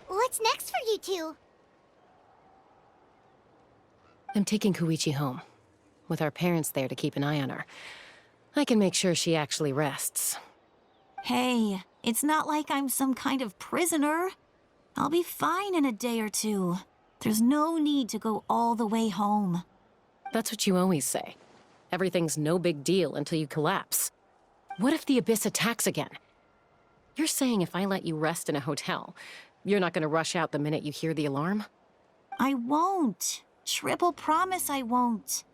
What's next for you two? I'm taking Koichi home, with our parents there to keep an eye on her. I can make sure she actually rests. Hey, it's not like I'm some kind of prisoner. I'll be fine in a day or two. There's no need to go all the way home. That's what you always say. Everything's no big deal until you collapse. What if the Abyss attacks again? You're saying if I let you rest in a hotel, you're not gonna rush out the minute you hear the alarm? I won't. Triple promise I won't.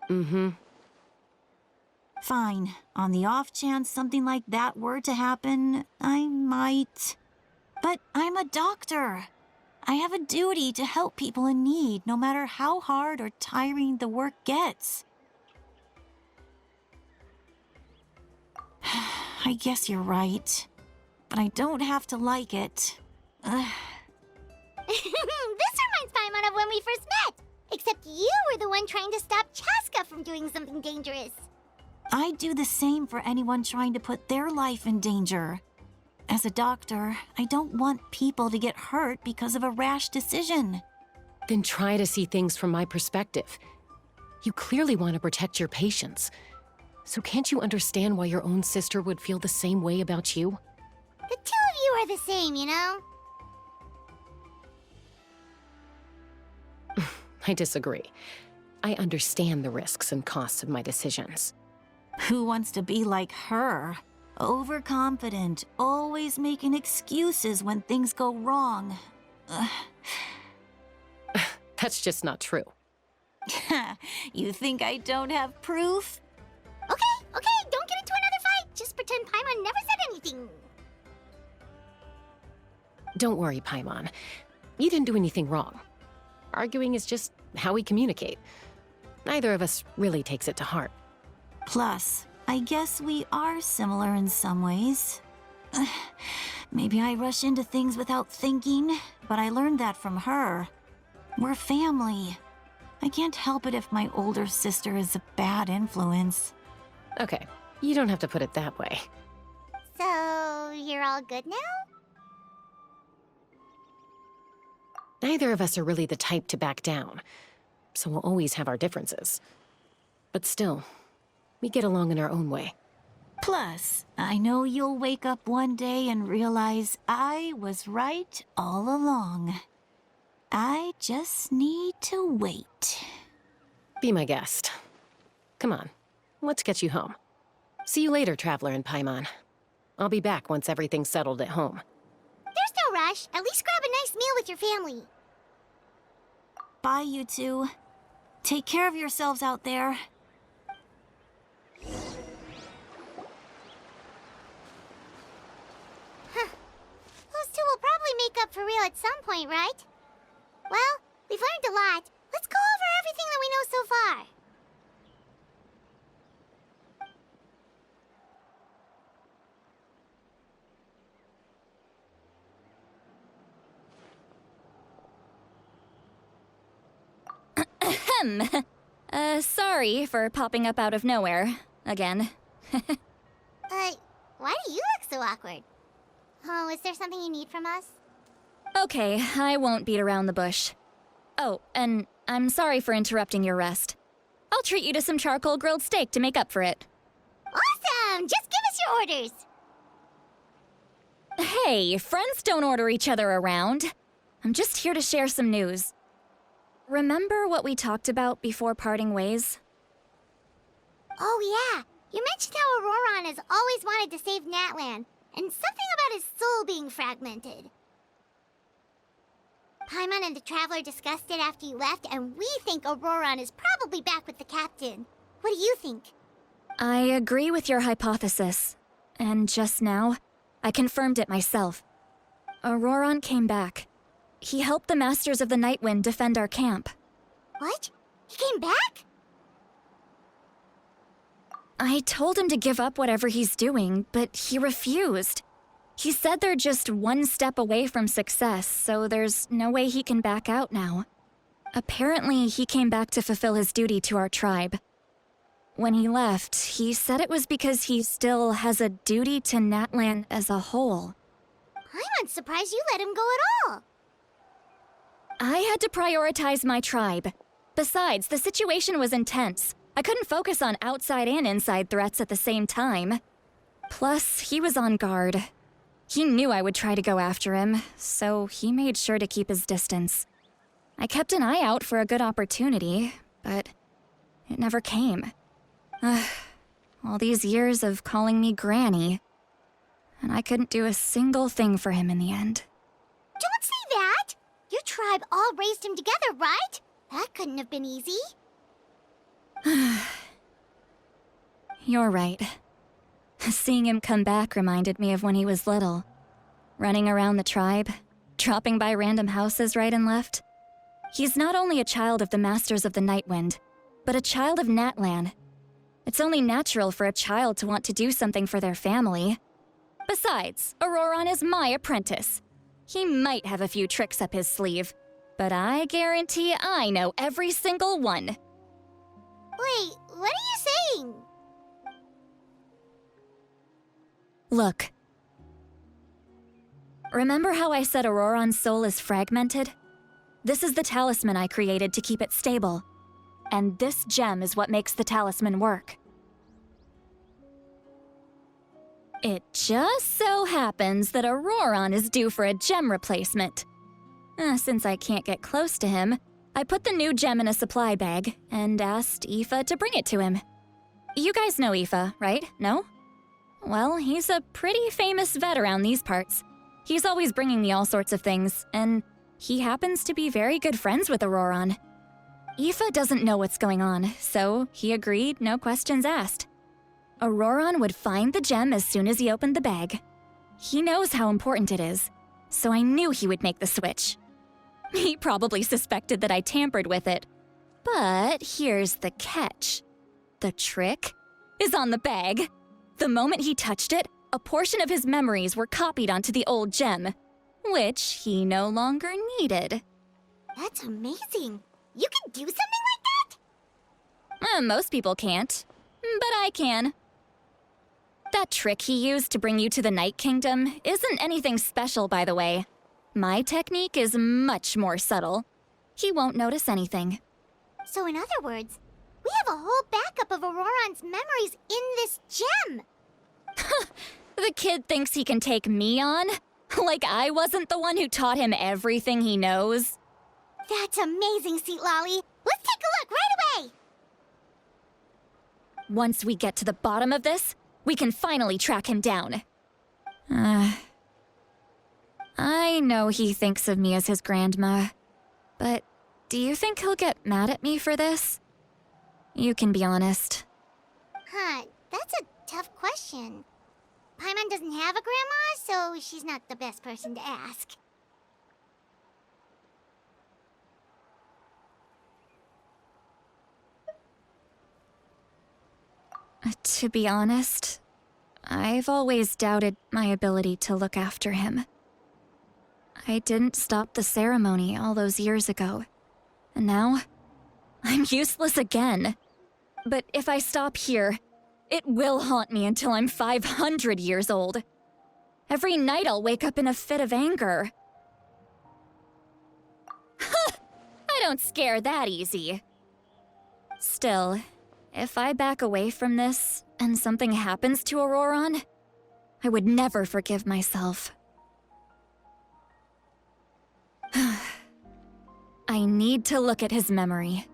Mm-hmm. Fine. On the off chance something like that were to happen, I might. But I'm a doctor. I have a duty to help people in need, no matter how hard or tiring the work gets. I guess you're right. But I don't have to like it. This reminds Paimon of when we first met. Except you were the one trying to stop Chaska from doing something dangerous. I'd do the same for anyone trying to put their life in danger. As a doctor, I don't want people to get hurt because of a rash decision. Then try to see things from my perspective. You clearly want to protect your patients. So can't you understand why your own sister would feel the same way about you? The two of you are the same, you know? I disagree. I understand the risks and costs of my decisions. Who wants to be like her? Overconfident, always making excuses when things go wrong. That's just not true. You think I don't have proof? Okay, don't get into another fight. Just pretend Paimon never said anything. Don't worry, Paimon. You didn't do anything wrong. Arguing is just how we communicate. Neither of us really takes it to heart. Plus, I guess we are similar in some ways. Maybe I rush into things without thinking, but I learned that from her. We're family. I can't help it if my older sister is a bad influence. Okay, you don't have to put it that way. So, you're all good now? Neither of us are really the type to back down, so we'll always have our differences. But still, we get along in our own way. Plus, I know you'll wake up one day and realize I was right all along. I just need to wait. Be my guest. Come on, let's get you home. See you later, Traveler and Paimon. I'll be back once everything's settled at home. There's no rush. At least grab a nice meal with your family. Bye, you two. Take care of yourselves out there. Those two will probably make up for real at some point, right? Well, we've learned a lot. Let's go over everything that we know so far. Sorry for popping up out of nowhere. Again. Why do you look so awkward? Oh, is there something you need from us? Okay, I won't beat around the bush. Oh, and I'm sorry for interrupting your rest. I'll treat you to some charcoal grilled steak to make up for it. Awesome! Just give us your orders! Hey, friends don't order each other around. I'm just here to share some news. Remember what we talked about before parting ways? Oh yeah, you mentioned how Auroron has always wanted to save Natlan, and something about his soul being fragmented. Paimon and the Traveler discussed it after you left, and we think Auroron is probably back with the captain. What do you think? I agree with your hypothesis. And just now, I confirmed it myself. Auroron came back. He helped the Masters of the Nightwind defend our camp. What? He came back? I told him to give up whatever he's doing, but he refused. He said they're just one step away from success, so there's no way he can back out now. Apparently, he came back to fulfill his duty to our tribe. When he left, he said it was because he still has a duty to Natlan as a whole. I'm surprised you let him go at all. I had to prioritize my tribe. Besides, the situation was intense. I couldn't focus on outside and inside threats at the same time. Plus, he was on guard. He knew I would try to go after him, so he made sure to keep his distance. I kept an eye out for a good opportunity, but it never came. All these years of calling me Granny, and I couldn't do a single thing for him in the end. Don't say that! Your tribe all raised him together, right? That couldn't have been easy. You're right. Seeing him come back reminded me of when he was little. Running around the tribe, dropping by random houses right and left. He's not only a child of the Masters of the Nightwind, but a child of Natlan. It's only natural for a child to want to do something for their family. Besides, Auroron is my apprentice. He might have a few tricks up his sleeve, but I guarantee I know every single one. Wait, what are you saying? Look. Remember how I said Auroron's soul is fragmented? This is the talisman I created to keep it stable. And this gem is what makes the talisman work. It just so happens that Auroron is due for a gem replacement. Since I can't get close to him, I put the new gem in a supply bag and asked Aoife to bring it to him. You guys know Aoife, right? No? Well, he's a pretty famous vet around these parts. He's always bringing me all sorts of things, and he happens to be very good friends with Auroron. Aoife doesn't know what's going on, so he agreed, no questions asked. Auroron would find the gem as soon as he opened the bag. He knows how important it is, so I knew he would make the switch. He probably suspected that I tampered with it. But here's the catch. The trick is on the bag. The moment he touched it, a portion of his memories were copied onto the old gem, which he no longer needed. That's amazing. You can do something like that? Most people can't, but I can. That trick he used to bring you to the Night Kingdom isn't anything special, by the way. My technique is much more subtle. He won't notice anything. So in other words, we have a whole backup of Auroron's memories in this gem. The kid thinks he can take me on? Like I wasn't the one who taught him everything he knows? That's amazing, Seat Lolly. Let's take a look right away. Once we get to the bottom of this, we can finally track him down. I know he thinks of me as his grandma, but do you think he'll get mad at me for this? You can be honest. That's a tough question. Paimon doesn't have a grandma, so she's not the best person to ask. To be honest, I've always doubted my ability to look after him. I didn't stop the ceremony all those years ago, and now I'm useless again. But if I stop here, it will haunt me until I'm 500 years old. Every night I'll wake up in a fit of anger. I don't scare that easy. Still, if I back away from this and something happens to Auroron, I would never forgive myself. I need to look at his memory.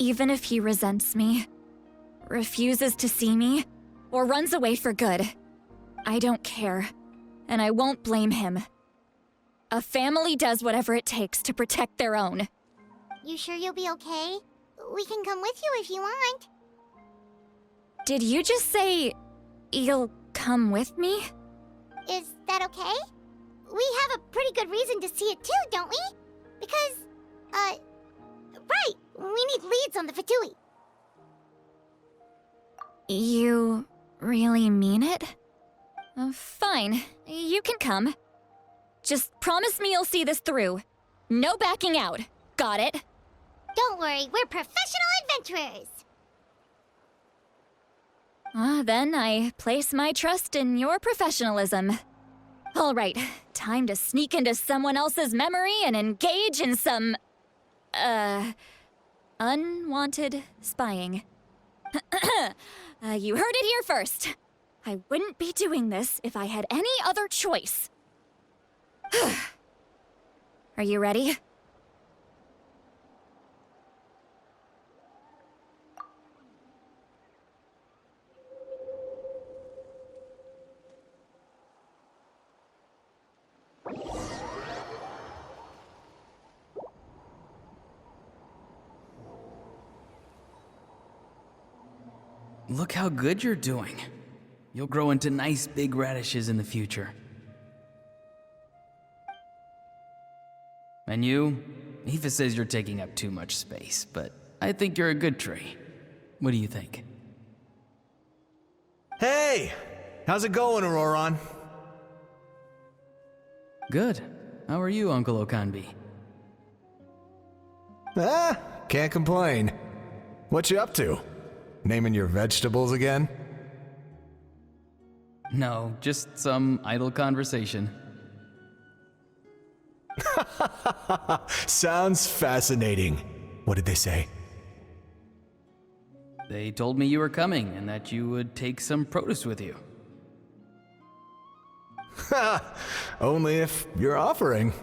Even if he resents me, refuses to see me, or runs away for good, I don't care, and I won't blame him. A family does whatever it takes to protect their own. You sure you'll be okay? We can come with you if you want. Did you just say you'll come with me? Is that okay? We have a pretty good reason to see it too, don't we? Because, right, we need leads on the Fatui. You really mean it? Fine, you can come. Just promise me you'll see this through. No backing out. Got it? Don't worry, we're professional adventurers. Then I place my trust in your professionalism. All right, time to sneak into someone else's memory and engage in some, unwanted spying. You heard it here first. I wouldn't be doing this if I had any other choice. Are you ready? Look how good you're doing. You'll grow into nice big radishes in the future. And you? Aoife says you're taking up too much space, but I think you're a good tree. What do you think? Hey! How's it going, Auroron? Good. How are you, Uncle Okanbi? Can't complain. What you up to? Naming your vegetables again? No, just some idle conversation. Sounds fascinating. What did they say? They told me you were coming and that you would take some produce with you. Only if you're offering.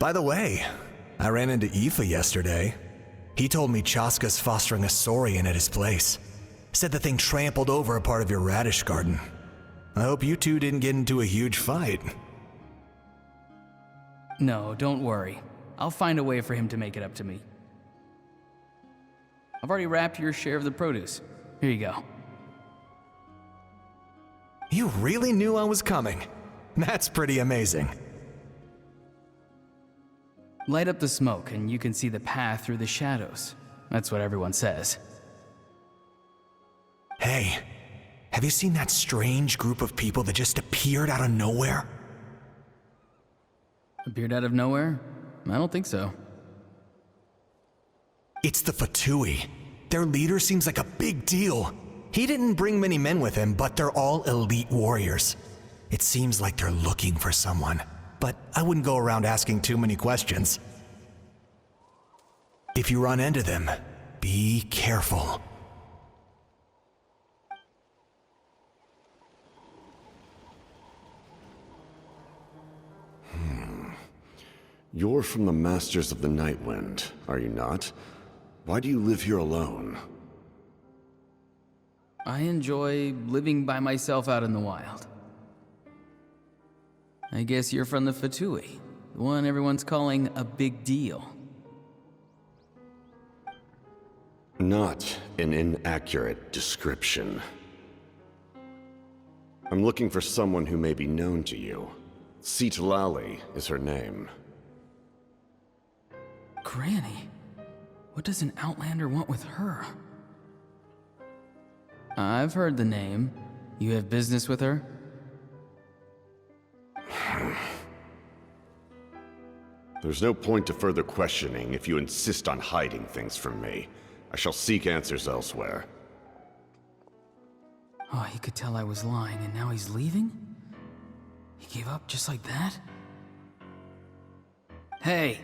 By the way, I ran into Aoife yesterday. He told me Chaska's fostering a saurian at his place. Said the thing trampled over a part of your radish garden. I hope you two didn't get into a huge fight. No, don't worry. I'll find a way for him to make it up to me. I've already wrapped your share of the produce. Here you go. You really knew I was coming. That's pretty amazing. Light up the smoke and you can see the path through the shadows. That's what everyone says. Hey, have you seen that strange group of people that just appeared out of nowhere? Appeared out of nowhere? I don't think so. It's the Fatui. Their leader seems like a big deal. He didn't bring many men with him, but they're all elite warriors. It seems like they're looking for someone, but I wouldn't go around asking too many questions. If you run into them, be careful. You're from the Masters of the Nightwind, are you not? Why do you live here alone? I enjoy living by myself out in the wild. I guess you're from the Fatui, the one everyone's calling a big deal. Not an inaccurate description. I'm looking for someone who may be known to you. Citlali is her name. Granny? What does an Outlander want with her? I've heard the name. You have business with her? There's no point to further questioning if you insist on hiding things from me. I shall seek answers elsewhere. Oh, he could tell I was lying and now he's leaving? He gave up just like that? Hey!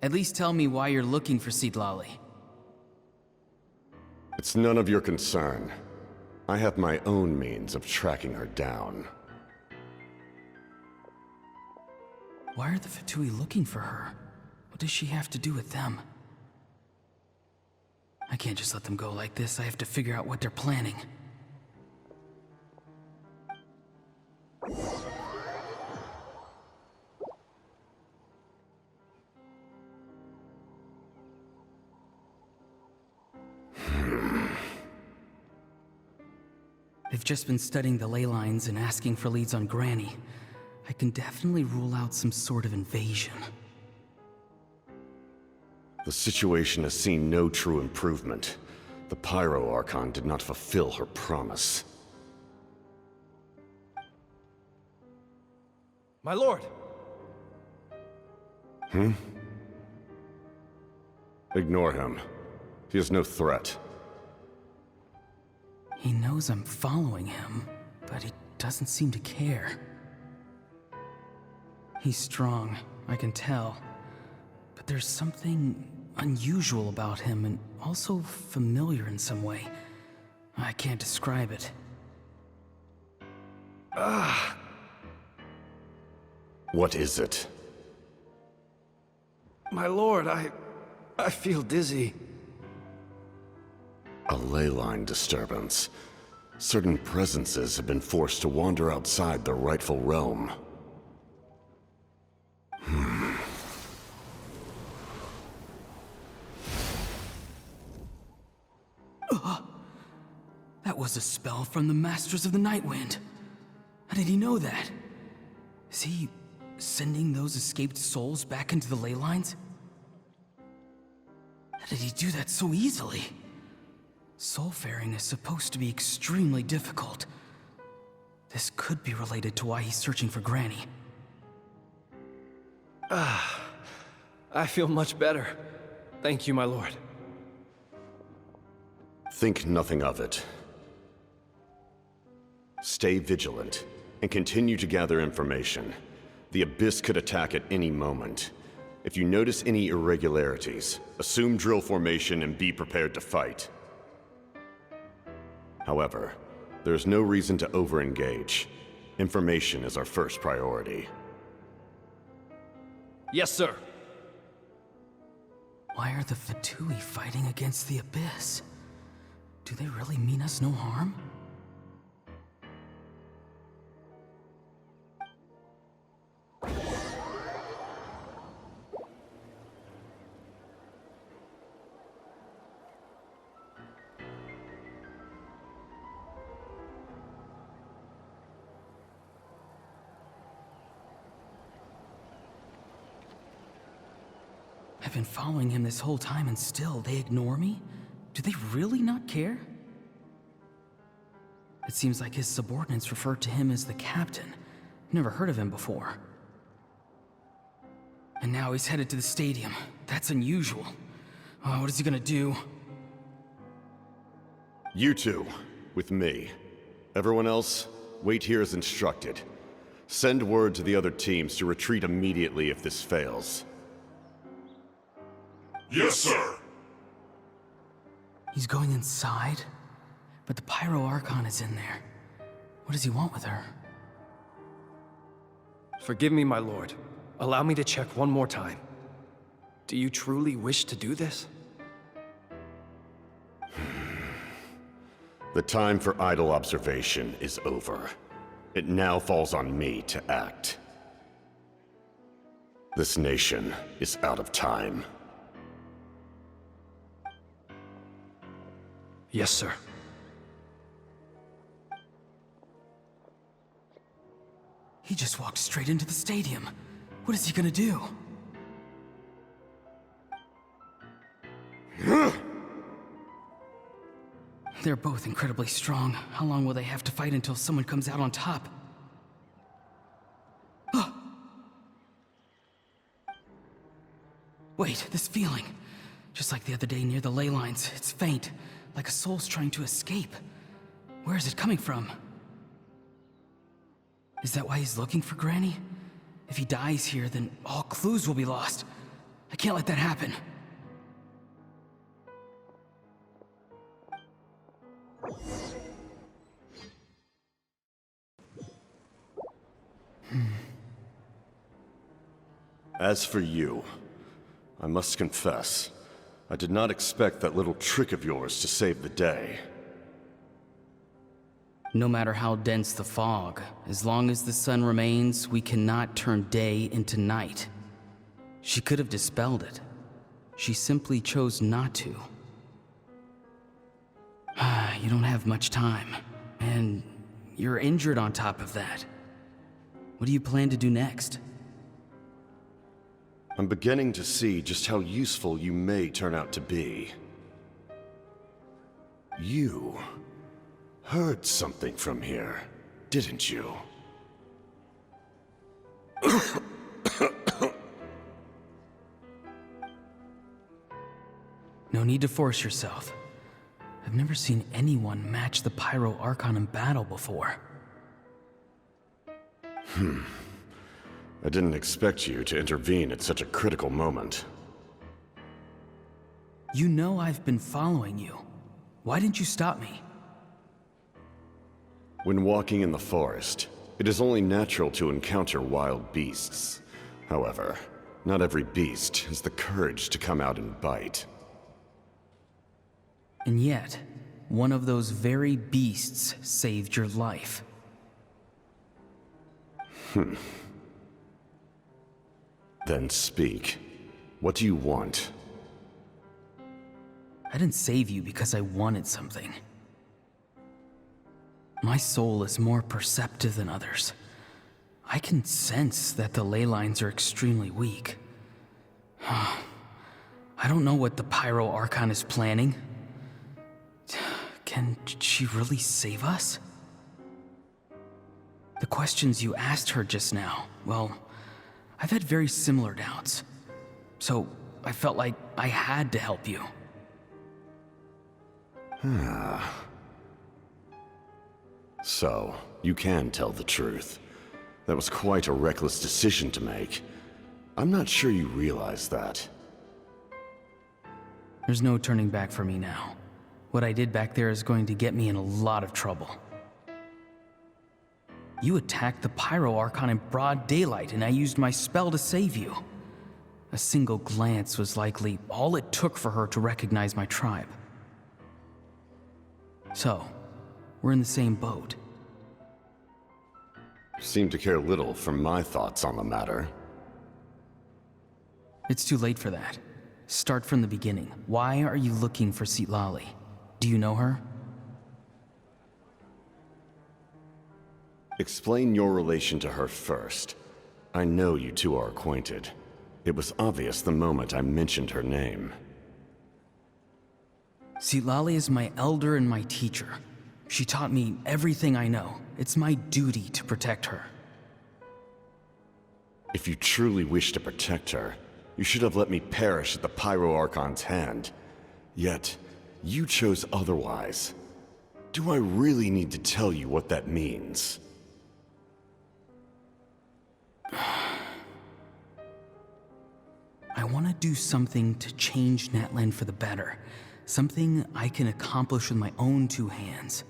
At least tell me why you're looking for Citlali. It's none of your concern. I have my own means of tracking her down. Why are the Fatui looking for her? What does she have to do with them? I can't just let them go like this. I have to figure out what they're planning. They've just been studying the ley lines and asking for leads on Granny. I can definitely rule out some sort of invasion. The situation has seen no true improvement. The Pyro Archon did not fulfill her promise. My lord! Ignore him. He is no threat. He knows I'm following him, but he doesn't seem to care. He's strong, I can tell. But there's something unusual about him and also familiar in some way. I can't describe it. What is it? My lord, I feel dizzy. A ley line disturbance. Certain presences have been forced to wander outside their rightful realm. That was a spell from the Masters of the Night Wind. How did he know that? Is he sending those escaped souls back into the ley lines? How did he do that so easily? Soulfaring is supposed to be extremely difficult. This could be related to why he's searching for Granny. I feel much better. Thank you, my lord. Think nothing of it. Stay vigilant, and continue to gather information. The Abyss could attack at any moment. If you notice any irregularities, assume drill formation and be prepared to fight. However, there's no reason to over-engage. Information is our first priority. Yes, sir. Why are the Fatui fighting against the Abyss? Do they really mean us no harm? I've been following him this whole time and still they ignore me? Do they really not care? It seems like his subordinates referred to him as the captain. Never heard of him before. And now he's headed to the stadium. That's unusual. Oh, what is he gonna do? You two, with me. Everyone else, wait here as instructed. Send word to the other teams to retreat immediately if this fails. Yes, sir! He's going inside? But the Pyro Archon is in there. What does he want with her? Forgive me, my lord. Allow me to check one more time. Do you truly wish to do this? The time for idle observation is over. It now falls on me to act. This nation is out of time. Yes, sir. He just walked straight into the stadium. What is he gonna do? They're both incredibly strong. How long will they have to fight until someone comes out on top? Wait, this feeling. Just like the other day near the ley lines, it's faint, like a soul's trying to escape. Where is it coming from? Is that why he's looking for Granny? If he dies here, then all clues will be lost. I can't let that happen. As for you, I must confess, I did not expect that little trick of yours to save the day. No matter how dense the fog, as long as the sun remains, we cannot turn day into night. She could have dispelled it. She simply chose not to. You don't have much time, and you're injured on top of that. What do you plan to do next? I'm beginning to see just how useful you may turn out to be. You heard something from here, didn't you? No need to force yourself. I've never seen anyone match the Pyro Archon in battle before. I didn't expect you to intervene at such a critical moment. You know I've been following you. Why didn't you stop me? When walking in the forest, it is only natural to encounter wild beasts. However, not every beast has the courage to come out and bite. And yet, one of those very beasts saved your life. Then speak. What do you want? I didn't save you because I wanted something. My soul is more perceptive than others. I can sense that the ley lines are extremely weak. I don't know what the Pyro Archon is planning. Can she really save us? The questions you asked her just now, well, I've had very similar doubts. So I felt like I had to help you. So, you can tell the truth. That was quite a reckless decision to make. I'm not sure you realize that. There's no turning back for me now. What I did back there is going to get me in a lot of trouble. You attacked the Pyro Archon in broad daylight, and I used my spell to save you. A single glance was likely all it took for her to recognize my tribe. So, we're in the same boat. You seem to care little for my thoughts on the matter. It's too late for that. Start from the beginning. Why are you looking for Citlali? Do you know her? Explain your relation to her first. I know you two are acquainted. It was obvious the moment I mentioned her name. Citlali is my elder and my teacher. She taught me everything I know. It's my duty to protect her. If you truly wish to protect her, you should have let me perish at the Pyro Archon's hand. Yet, you chose otherwise. Do I really need to tell you what that means? I want to do something to change Natlan for the better. Something I can accomplish with my own two hands.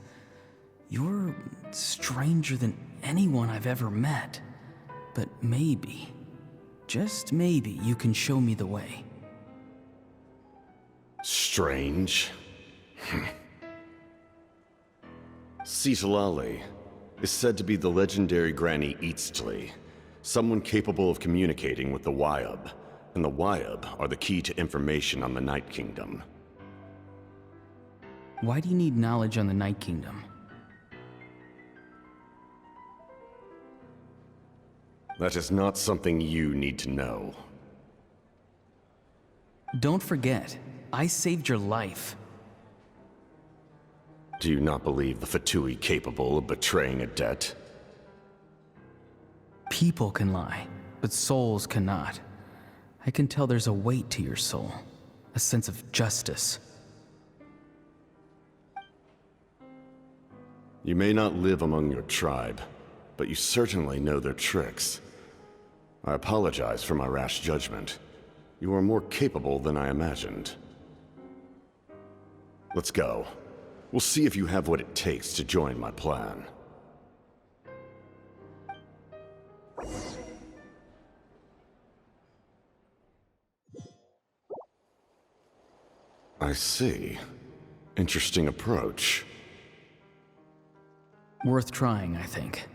You're stranger than anyone I've ever met. But maybe, just maybe, you can show me the way. Strange? Citlali is said to be the legendary Granny Eastly, someone capable of communicating with the Wyub, and the Wyub are the key to information on the Night Kingdom. Why do you need knowledge on the Night Kingdom? That is not something you need to know. Don't forget, I saved your life. Do you not believe the Fatui capable of betraying a debt? People can lie, but souls cannot. I can tell there's a weight to your soul, a sense of justice. You may not live among your tribe, but you certainly know their tricks. I apologize for my rash judgment. You are more capable than I imagined. Let's go. We'll see if you have what it takes to join my plan. I see. Interesting approach. Worth trying, I think.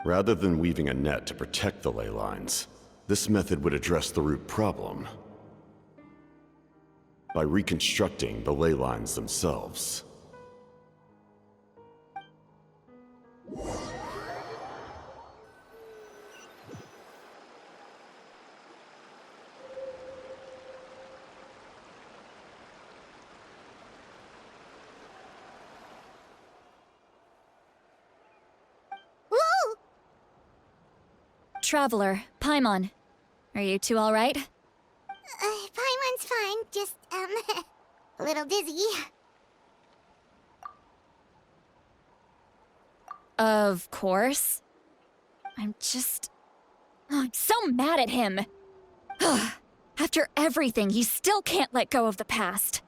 Rather than weaving a net to protect the ley lines, this method would address the root problem by reconstructing the ley lines themselves. Woo! Traveler, Paimon. Are you two alright? Paimon's fine, just, a little dizzy. Of course. I'm so mad at him. After everything, he still can't let go of the past.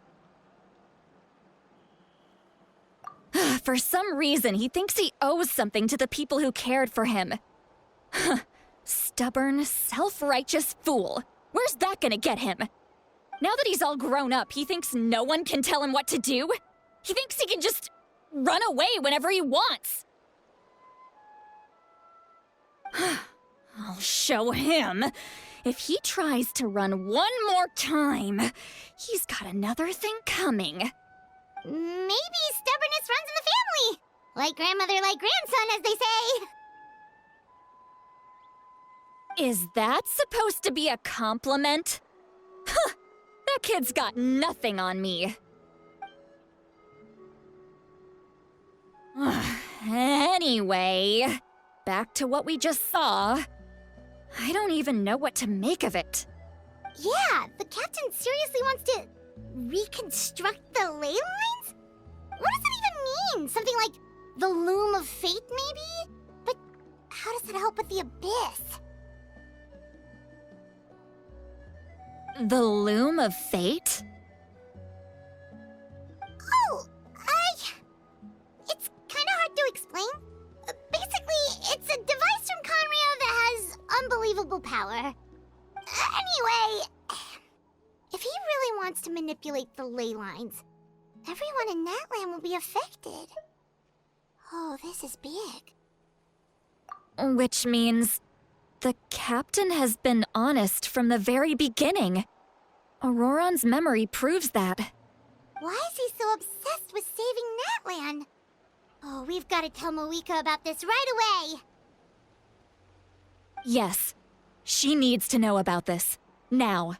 For some reason, he thinks he owes something to the people who cared for him. Stubborn, self-righteous fool. Where's that gonna get him? Now that he's all grown up, he thinks no one can tell him what to do? He thinks he can just run away whenever he wants. I'll show him. If he tries to run one more time, he's got another thing coming. Maybe stubbornness runs in the family. Like grandmother, like grandson, as they say. Is that supposed to be a compliment? Huh, that kid's got nothing on me. Anyway, back to what we just saw. I don't even know what to make of it. Yeah, the captain seriously wants to reconstruct the ley lines? What does that even mean? Something like the loom of fate, maybe? But how does that help with the abyss? The loom of fate? Oh, it's kind of hard to explain. Basically, it's a device from Conrio that has unbelievable power. Anyway, if he really wants to manipulate the ley lines, everyone in Natlan will be affected. Oh, this is big. Which means the captain has been honest from the very beginning. Auroron's memory proves that. Why is he so obsessed with saving Natlan? Oh, we've got to tell Moeka about this right away. Yes, she needs to know about this. Now.